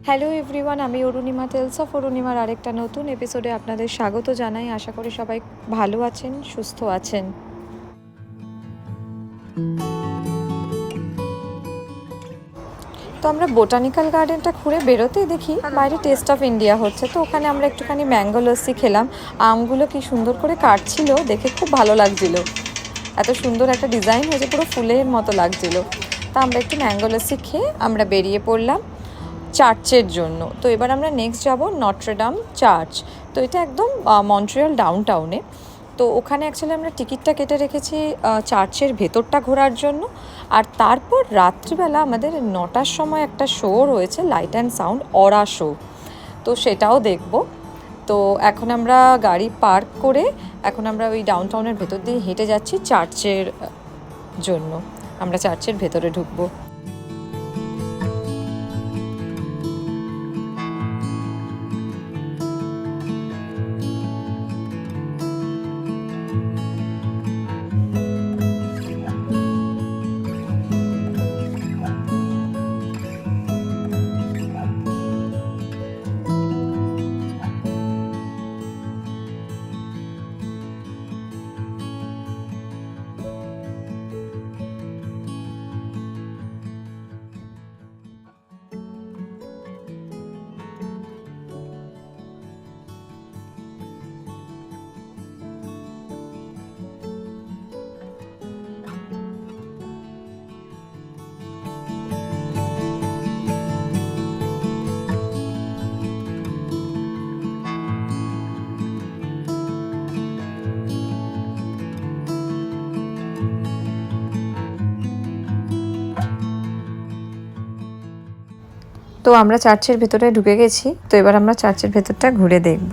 Hello everyone, আমি Arunima, tales of অরুণিমার আরেকটা নতুন এপিসোডে আপনাদের স্বাগত জানাই। আশা করি সবাই ভালো আছেন, সুস্থ আছেন। তো আমরা বোটানিক্যাল গার্ডেনটা ঘুরে বেরোতেই দেখি বাইরে টেস্ট অফ ইন্ডিয়া হচ্ছে। তো ওখানে আমরা একটুখানি ম্যাঙ্গো লস্যি খেলাম। আমগুলো কি সুন্দর করে কাটছিল, দেখে খুব ভালো লাগছিল। এত সুন্দর একটা ডিজাইন হয়েছে, পুরো ফুলের মতো লাগছিল। তা আমরা একটু ম্যাঙ্গো লস্যি খেয়ে আমরা বেরিয়ে পড়লাম চার্চের জন্য। তো এবার আমরা নেক্সট যাব নট্রডাম চার্চ। তো এটা একদম মন্ট্রিয়াল ডাউনটাউনে। তো ওখানে অ্যাকচুয়ালি আমরা টিকিটটা কেটে রেখেছি চার্চের ভেতরটা ঘোরার জন্য। আর তারপর রাত্রিবেলা আমাদের 9টার সময় একটা শো রয়েছে, light and sound aura show. তো সেটাও দেখব। তো এখন আমরা গাড়ি পার্ক করে এখন আমরা ওই ডাউনটাউনের ভেতর দিয়ে হেঁটে যাচ্ছি চার্চের জন্য। আমরা চার্চের ভেতরে ঢুকবো। তো আমরা চার্চের ভেতরে ঢুকে গেছি। তো এবার আমরা চার্চের ভেতরটা ঘুরে দেখব।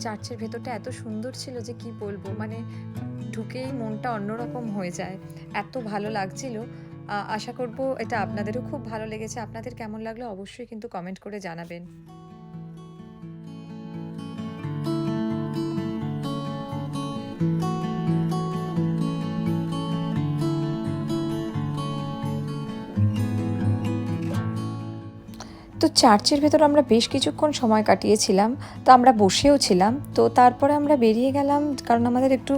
চার্চের ভেতরটা এত সুন্দর ছিল যে কি বলবো, মানে ঢুকেই মনটা অন্যরকম হয়ে যায়, এত ভালো লাগছিল। আশা করব এটা আপনাদেরও খুব ভালো লেগেছে। আপনাদের কেমন লাগলো অবশ্যই কিন্তু কমেন্ট করে জানাবেন। তো চার্চের ভেতর আমরা বেশ কিছুক্ষণ সময় কাটিয়েছিলাম, তো আমরা বসেও ছিলাম। তো তারপরে আমরা বেরিয়ে গেলাম, কারণ আমাদের একটু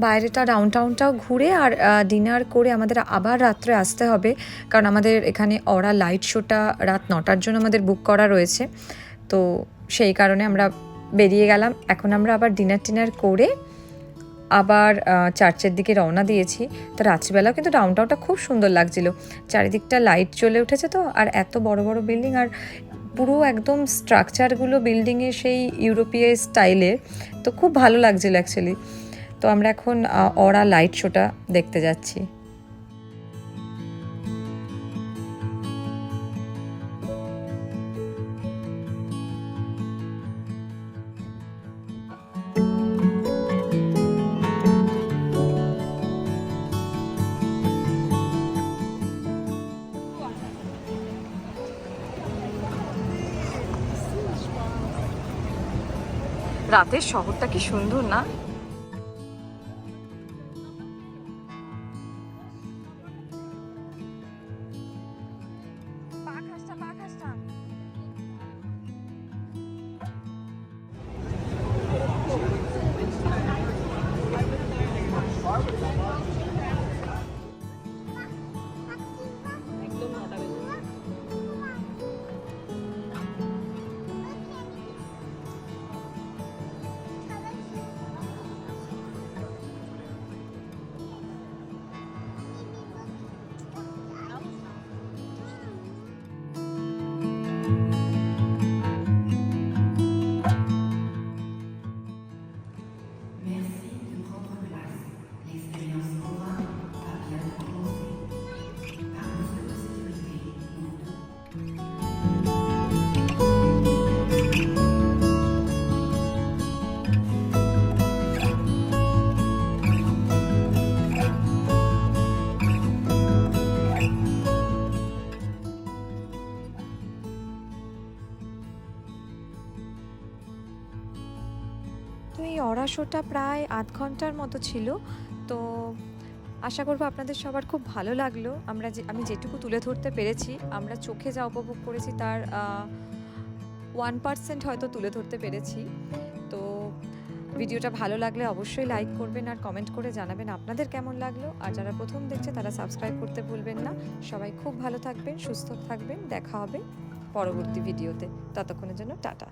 বাইরেটা ডাউনটাউনটাও ঘুরে আর ডিনার করে আমাদের আবার রাত্রে আসতে হবে, কারণ আমাদের এখানে অরা লাইট শোটা রাত 9টার জন্য আমাদের বুক করা রয়েছে। তো সেই কারণে আমরা বেরিয়ে গেলাম। এখন আমরা আবার ডিনার করে আবার চার্চের দিকে রওনা দিয়েছি। তো রাত্রিবেলাও কিন্তু ডাউনটাউনটা খুব সুন্দর লাগছিল, চারিদিকটা লাইট জ্বলে উঠেছে, তো আর এত বড় বড় বিল্ডিং, আর পুরো একদম স্ট্রাকচারগুলো বিল্ডিংয়ের সেই ইউরোপীয় স্টাইলের, তো খুব ভালো লাগছিল অ্যাকচুয়ালি। তো আমরা এখন অরা লাইট শোটা দেখতে যাচ্ছি। রাতের শহরটা কি সুন্দর না? তো এই অরা শোটা প্রায় 8 ঘন্টার মতো ছিল। তো আশা করবো আপনাদের সবার খুব ভালো লাগলো। আমি যেটুকু তুলে ধরতে পেরেছি, আমরা চোখে যা উপভোগ করেছি তার 1% হয়তো তুলে ধরতে পেরেছি। তো ভিডিওটা ভালো লাগলে অবশ্যই লাইক করবেন আর কমেন্ট করে জানাবেন আপনাদের কেমন লাগলো। আর যারা প্রথম দেখছে তারা সাবস্ক্রাইব করতে ভুলবেন না। সবাই খুব ভালো থাকবেন, সুস্থ থাকবেন। দেখা হবে পরবর্তী ভিডিওতে। ততক্ষণের জন্য টাটা।